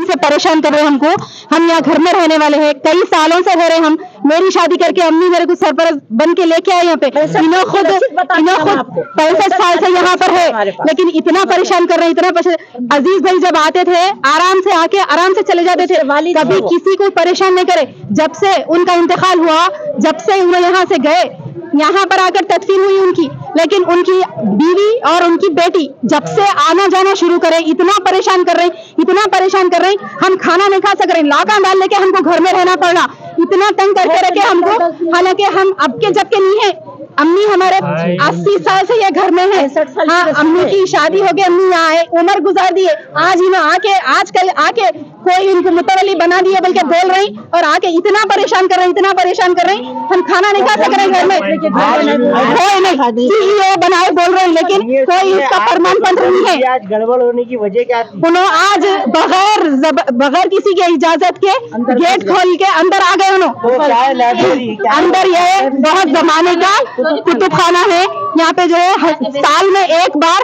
से परेशान कर रहे हैं हमको। हम यहाँ घर में रहने वाले हैं, कई सालों से रह रहे हम। मेरी शादी करके अम्मी मेरे को सरपरस्त बन के लेके आए यहाँ पे। इन्हों खुद 65 साल से यहाँ पर है, लेकिन इतना परेशान कर रहे हैं, इतना परेशान। अजीज भाई जब आते थे आराम से आके आराम से चले जाते थे, कभी किसी को परेशान नहीं करे। जब से उनका इंतकाल हुआ, जब से उन्हें यहाँ से गए, यहाँ पर आकर तदफीन हुई उनकी, लेकिन उनकी बीवी और उनकी बेटी जब से आना जाना शुरू करे इतना परेशान कर रहे हैं, इतना परेशान कर रहे हैं। हम खाना नहीं खा सक रहे, लॉकडाउन डाल लेके हमको घर में रहना पड़ रहा, इतना तंग करके रखे हमको। हालांकि हम अब के जब के नहीं है, अम्मी हमारे 80 साल से ये घर में है। हाँ, अम्मी की शादी हो गई, अम्मी यहाँ आए, उम्र गुजार दिए, आज ही ना आके आजकल आके कोई इनको मुतवल्ली बना दिए बल्कि बोल रही, और आके इतना परेशान कर रहे हैं, इतना परेशान कर रहे हैं। हम खाना नहीं खा सक रहे घर में, कोई नहीं CEO बनाए बोल रहे हैं, लेकिन कोई इसका प्रमाण पत्र नहीं है। आज गड़बड़ होने की वजह क्या थी? उन्होंने आज बगैर किसी के इजाजत के गेट खोल के अंदर आ गए। उन्होंने अंदर ये बहुत जमाने का कुतुब खाना है, यहाँ पे जो है साल में एक बार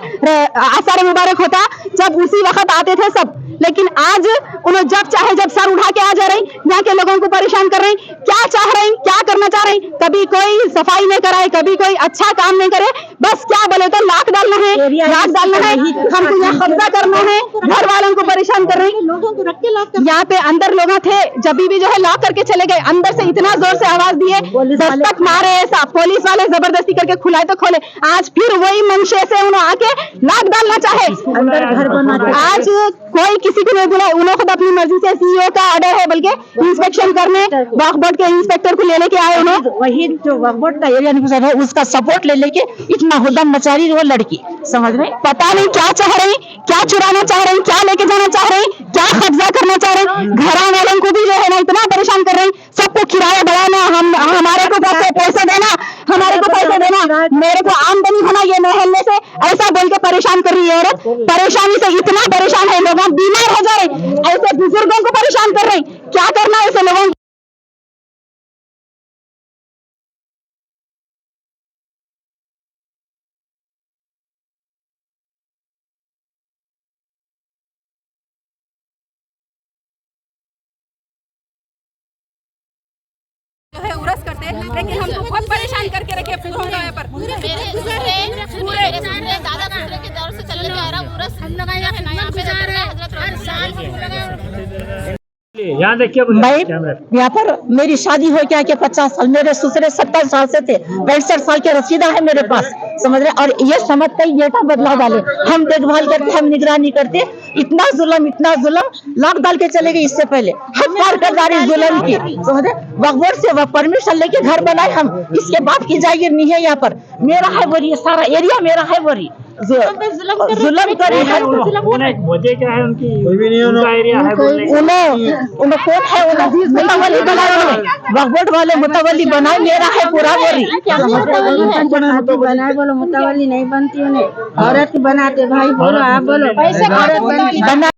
आसार मुबारक होता, जब उसी वक्त आते थे सब। लेकिन आज उन्हें जब चाहे जब सर उठा के आ जा रहे हैं, यहाँ के लोगों को परेशान कर रहे हैं। क्या चाह रहे हैं, क्या करना चाह रहे हैं? कभी कोई सफाई नहीं कराए, कभी कोई अच्छा काम नहीं करे, बस क्या बोले तो लाख डालना है, लाख डालना है, हमको यहाँ कब्जा करना है, घर वालों को परेशान कर रहे हैं। लोगों को रख के लॉक, यहाँ पे अंदर लोग थे, जब भी जो है लॉक करके चले गए, अंदर से इतना जोर से आवाज दिए, दस्तक मारे, ऐसा पुलिस वाले जबरदस्ती करके खुलाए तो खोले। आज फिर वही मंशे से उन्होंने आके लॉक डालना चाहे, अंदर घर बना। आज कोई किसी को नहीं बुलाए, उन्होंने खुद अपनी मर्जी से CEO का ऑर्डर है, बल्कि इंस्पेक्शन करने वक्फ बोर्ड के इंस्पेक्टर को लेने के आए। उन्होंने वही जो वक्फ बोर्ड का एरिया निगरान है उसका सपोर्ट ले लेके इतना हुदम मचा रही वो लड़की, समझ रहे? पता नहीं क्या चाह रही, क्या चुराना चाह रही, क्या लेके जाना चाह रही, क्या कब्जा करना चाह रही। घर वालों को भी जो है ना इतना परेशान कर रही, सबको किराया बढ़ाना, हम हमारे को पैसे देना, हमारे को पैसे देना, मेरे को आमदनी होना, ये महल्ले से ऐसा बोल के परेशान कर रही है औरत। परेशानी से इतना परेशान है, लोग बीमार हो जा रहे, ऐसे बुजुर्गों को परेशान कर रहे। क्या करना है ऐसे लोगों? जो है उरस करते हैं, लेकिन हमको बहुत परेशान करके रखे पूरे पर। पूरे दादा नानी के दौर से चल आ रहा उरस हम लोग यहाँ पे जा रहे हैं हर साल। यहाँ देखिए भाई, यहाँ पर मेरी शादी हो क्या के 50 साल, मेरे ससुरे 70 साल से थे, 65 साल के रसीदा है मेरे पास, समझ रहे? और ये समझते ही बेटा बदलाव डाले, हम देखभाल करते, हम निगरानी करते। इतना जुल्म लॉक डाल के चले गए। इससे पहले हम सरकारी जुल्म की, समझ रहे? वक्फ बोर्ड से परमिशन लेके घर बनाए हम, इसके बाद की जागीर नहीं है यहाँ पर, मेरा है वरी, सारा एरिया मेरा है वरी। जुल्म करे है, वजह क्या है उनकी? उनका एरिया है, उन्हें कौन है? मुतवल्ली बनाए, वक्फ बोर्ड वाले मुतवल्ली बनाए, मेरा है पूरा वरी। बनाए बोलो, मुतवल्ली नहीं बनती उन्हें, औरत बनाते। भाई बोलो, आप बोलो, औरत बना।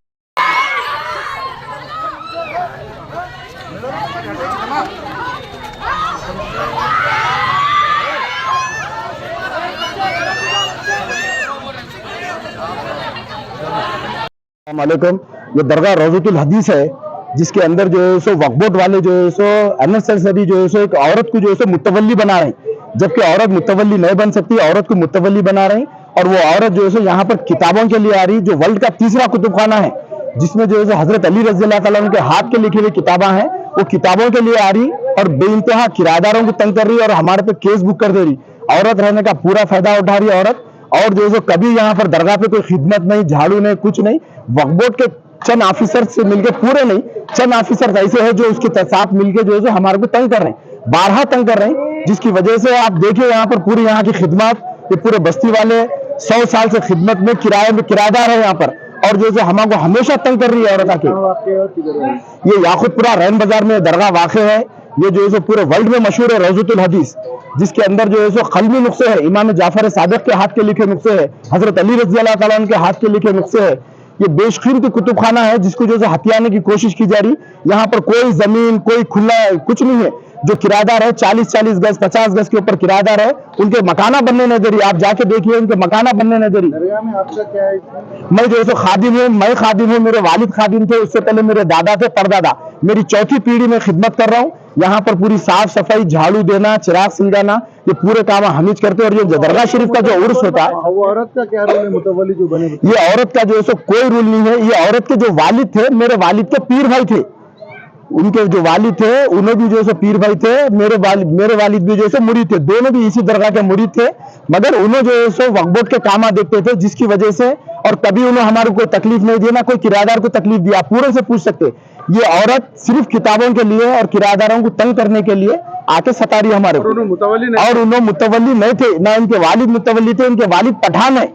अस्सलामुअलैकुम। ये दरगाह रोज़तुल हदीस है, जिसके अंदर जो है सो वक्फ बोर्ड वाले जो है सो अननेसेसरी जो है सो एक औरत को जो है सो मुतवल्ली बना रहे हैं, जबकि औरत मुतवल्ली नहीं बन सकती, औरत को मुतवल्ली बना रहे हैं। और वो औरत जो है सो यहाँ पर किताबों के लिए आ रही, जो वर्ल्ड का तीसरा कुतुब खाना है, जिसमें जो है सो हजरत अली रज़ी अल्लाह तआला उनके हाथ के लिखी हुई किताबें हैं, वो किताबों के लिए आ रही और बेइंतहा किराएदारों को तंग कर रही और हमारे पे केस बुक कर दे रही। औरत रहने का पूरा फायदा उठा रही है औरत। और जो है कभी यहाँ पर दरगाह पे कोई खिदमत नहीं, झाड़ू नहीं, कुछ नहीं। वक्फ बोर्ड के चंद ऑफिसर से मिलके, पूरे नहीं, चंद ऑफिसर ऐसे हैं जो उसके साथ मिलके जो है हमारे को तंग कर रहे हैं, बारहा तंग कर रहे हैं, जिसकी वजह से आप देखिए यहाँ पर पूरी यहाँ की खिदमत, ये पूरे बस्ती वाले 100 साल से खिदमत में किराएदार है यहाँ पर, और जो है हमको हमेशा तंग कर रही है औरत आके। ये याकुतपुरा रैन बाजार में दरगाह वाक़ है। ये जो है पूरे वर्ल्ड में मशहूर है रोज़तुल हदीस, जिसके अंदर जो है सो कलमी नुस्खे है, इमाम जाफर सादिक के हाथ के लिखे नुस्खे है, हजरत अली रज़ी अल्लाह तआला उनके हाथ के लिखे नुस्खे है। ये बेशकीमती कुतुब खाना है, जिसको जो है हथियाने की कोशिश की जा रही। यहाँ पर कोई जमीन, कोई खुला कुछ नहीं है, जो किराएदार है 40-40 गज 50 गज के ऊपर किराएदार है, उनके मकाना बनने नहीं दे रही। आप जाके देखिए उनके मकाना बनने नहीं दे रही। दरगाह में आपका क्या है? मैं जो है खादिम हूँ, मैं खादिम हूँ, मेरे वालिद खादिम थे, उससे पहले मेरे दादा थे, परदादा। मेरी चौथी पीढ़ी में खिदमत कर रहा हूँ। यहाँ पर पूरी साफ सफाई, झाड़ू देना, चिराग सुलगाना, ये पूरे काम हम ही करते हैं। और ये दरगाह शरीफ का जो उर्स होता है, वो औरत का क्या रोल है? मुतवल्ली जो बने, ये औरत का जो है कोई रूल नहीं है। ये औरत के जो वालिद थे, मेरे वालिद के पीर भाई थे, उनके जो वालिद थे उन्हें भी जो है पीर भाई थे। मेरे वालिद भी जो है मुरीद थे, दोनों भी इसी दरगाह के मुरीद थे। मगर उन्हें जो है वक्फ बोर्ड के काम देखते थे, जिसकी वजह से, और कभी उन्हें हमारे कोई तकलीफ नहीं दी, ना कोई किराएदार को तकलीफ दिया। पूरे से पूछ सकते, ये औरत सिर्फ किताबों के लिए और किराएदारों को तंग करने के लिए आके सता रही हमारे को। और उन्हें मुतवल्ली नहीं थे, ना इनके वालिद मुतवल्ली थे, इनके वालिद पठान है।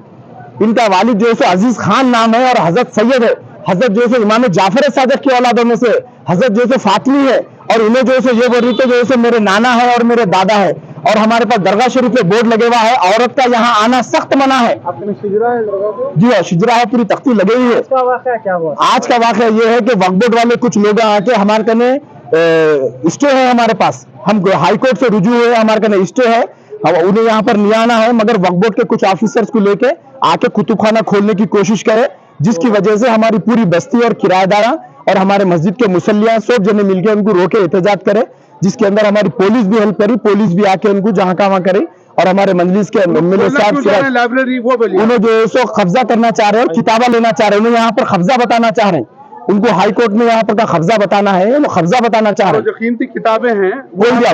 इनका वालिद जो है अजीज खान नाम है, और हजरत सैयद है। हजरत जो है इमाम जाफर सादिक की औलादों में से हजरत जो है फातिमी है। और इन्हें जो है ये बोल रही थी जो है मेरे नाना है और मेरे दादा है। और हमारे पास दरगाह शरीफ पे बोर्ड लगे हुआ है, औरत का यहाँ आना सख्त मना है। आपने शिजरा है दरगाह पे? जी हाँ, शिजरा है, पूरी तख्ती लगी हुई है। क्या हुआ? आज का वाक़या ये है कि वक्फ बोर्ड वाले कुछ लोग आके हमारे कने स्टे है, हमारे पास, हम हाई कोर्ट से रुजू हुए, हमारे कने स्टे है, उन्हें यहाँ पर नहीं आना है। मगर वक्फ बोर्ड के कुछ ऑफिसर्स को लेके आके कुतुबखाना खोलने की कोशिश करे, जिसकी वजह से हमारी पूरी बस्ती और किराएदारा और हमारे मस्जिद के मुसल्लियां सब जने मिलकर उनको रोके एहतजाज करे, जिसके अंदर हमारी पुलिस भी हेल्प करी। पुलिस भी आके उनको जहां का वहां करे। और हमारे मजलिस के लाइब्रेरी वो उन्हें जो है सो कब्जा करना चाह रहे हैं, किताबा लेना चाह रहे हैं, उन्हें यहाँ पर कब्जा बताना चाह रहे हैं। उनको हाई कोर्ट में यहाँ पर का कब्जा बताना है, वो कब्जा बताना चाह रहे हैं। जो कीमती किताबें हैं बोल दिया,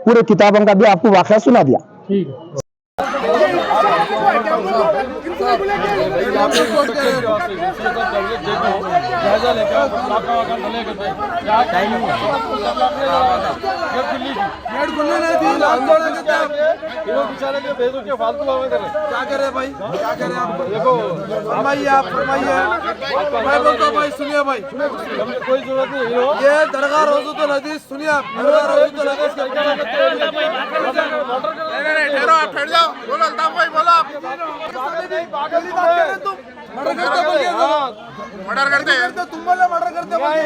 पूरे किताबों का भी आपको वाकया सुना दिया। ठीक है। क्या करे भाई, क्या करे आप? देखो फरमाइए, आप फरमाइए। मैं बोलता हूँ भाई, सुनिए भाई, कोई जरूरत नहीं। ये दरगाह रोज़तुल हदीस, सुनिए आप, दरगाह रोज़तुल हदीस के ठहर जाओ, बोलो अल्ताफ भाई, बोलो आप। मर्डर करते तुम बोले, मर्डर करते भाई।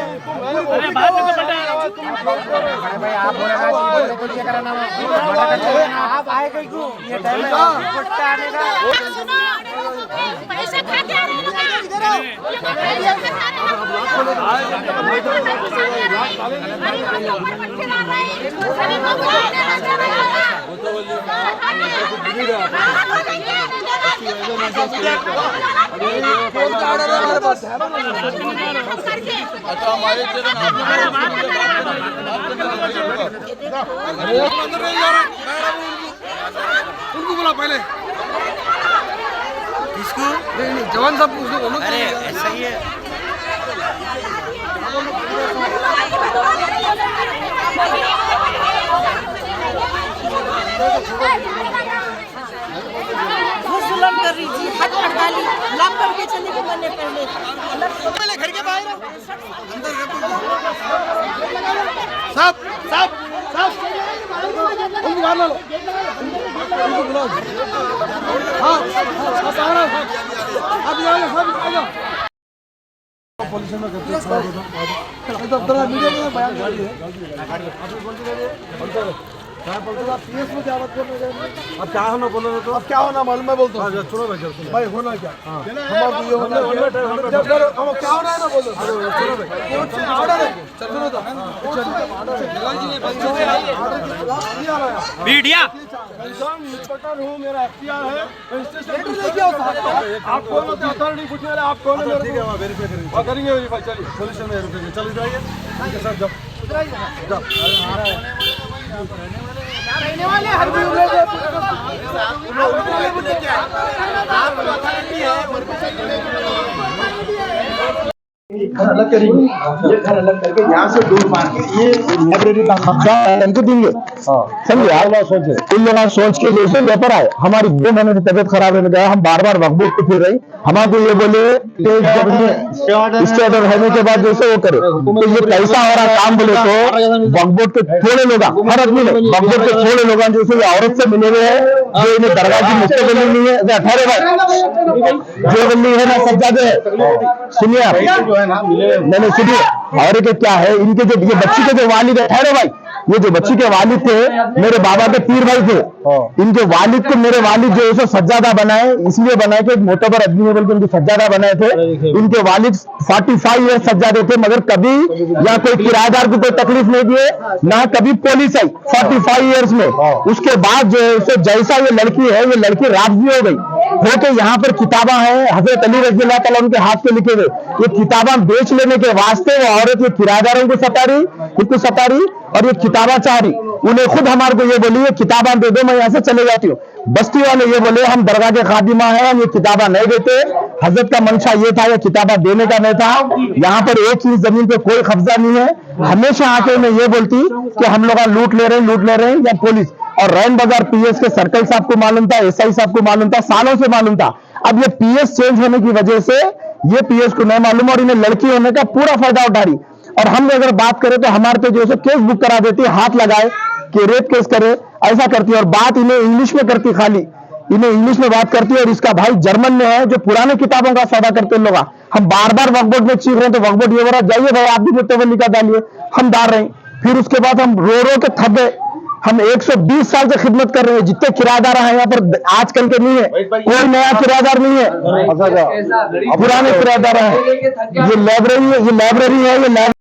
आप आए क्यों? ये टाइम है पैसे खा के आ रहे उनको बोला पहले, किसको? जवान साहब उसको बोलो। अरे ऐसा ही है। जुल्म कर रही थी, हद कर डाली, लाभ करके चले गए पहले घर के बाहर अंदर साहब साहब साहब उनको बाहर लो। हाँ अब यहाँ सब आ जाओ। पुलिस में करते हैं मीडिया में बयान कर दिए। क्या बोलते थे आप? पीएस में क्या बात कर रहे हैं? अब क्या होना बोल रहे तो? अब क्या होना मालूम है बोलता हूँ। सुनो भाई, सुनो भाई, होना क्या? हमारा ये होना क्या होना है ना बोलो। ऑर्डर है, चलो तो मीडिया इंस्पेक्टर हूँ, मेरा एफटीआर है। आप कौन होते? अथॉरिटी पूछने वाले आप कौन है? ठीक है, वहाँ वेरीफाई करेंगे, करेंगे वेरीफाई। चलिए पुलिस में रुकेंगे, चले जाइए उनके साथ। जाओ जाओ, रहने वाले हर भी घर अलग करेंगे, ये घर अलग करके यहाँ से दूर मार के ये लाइब्रेरी का कब्जा इनको देंगे। समझे? इन लोग सोच के जैसे पेपर आए, हमारी 2 महीने की तबियत खराब होने गया, हम बार बार वक्फ बोर्ड को फिर रहे। हमको ये बोले स्टे ऑर्डर होने के बाद जैसे वो करे, तो ये कैसा हो रहा काम बोले तो वक्फ बोर्ड के थोड़े लोग, हर आदमी नहीं, वक्फ बोर्ड के थोड़े लोग जैसे औरत से मिले हुए हैं, जो इन्हें दरगाह की मुस्तकबिल नहीं है, 18 भाई जो बंदी है ना सब ज्यादा है। सुनिए आप, मैंने सुनिए, और क्या है, इनके जो ये बच्ची के जो वालिद है, ठहरो भाई, ये जो बच्ची के वालिद थे मेरे बाबा के पीर भाई थे। इनके वालिद को मेरे वालिद जो है सज्जादा बनाए, इसलिए बनाए कि एक मोतबर आदमी है बल्कि उनकी सज्जादा बनाए थे। इनके वालिद 45 ईयर सज्जादे थे, मगर कभी या कोई किराएदार को कोई तकलीफ नहीं दिए, ना कभी पुलिस आई 45 ईयर्स में। उसके बाद जो है जैसा ये लड़की है, ये लड़की राजी हो गई होके यहाँ पर किताबा है हजरत अली रज़ी अल्लाह तआला उनके हाथ पे लिखे हुए, ये किताबा बेच लेने के वास्ते वो औरत ये किराएदारों को सता रही, इनको सता रही और ये किताबा चाह रही। उन्हें खुद हमारे को ये बोली ये किताबा दे दो, मैं यहाँ से चले जाती हूँ। बस्ती वाले ये बोले हम दरगाह के खादिमा है, हम ये किताबा नहीं देते। हजरत का मंशा ये था, ये किताबा देने का नहीं था। यहाँ पर एक ही जमीन पे कोई कब्जा नहीं है। हमेशा आके मैं ये बोलती कि हम लोग लूट ले रहे हैं या पुलिस। और रैन बाजार पीएस के सर्कल साहब को मालूम था, एसआई साहब को मालूम था, सालों से मालूम था। अब ये पीएस चेंज होने की वजह से ये पीएस को नहीं मालूम और इन्हें लड़की होने का पूरा फायदा उठा रही। और हम अगर बात करें तो हमारे पे जो है केस बुक करा देती है, हाथ लगाए कि रेप केस करे, ऐसा करती है। और बात इन्हें इंग्लिश में करती, खाली इन्हें इंग्लिश में बात करती है। और इसका भाई जर्मन में है जो पुराने किताबों का सौदा करते लोग। हम बार बार वक्फ बोर्ड में चीख रहे हैं तो वक्फ बोर्ड ये बोल रहा जाइए भाई आप भी मुतवल्ली का डालिए, हम डाल रहे हैं। फिर उसके बाद हम रो रो के थक गए। हम 120 साल से खिदमत कर रहे हैं, जितने किराएदार हैं यहाँ पर आजकल के नहीं है, कोई नया किराएदार नहीं है, पुराने किराएदार हैं। ये लाइब्रेरी है, ये लाइब्रेरी है, ये लाइब्रेरी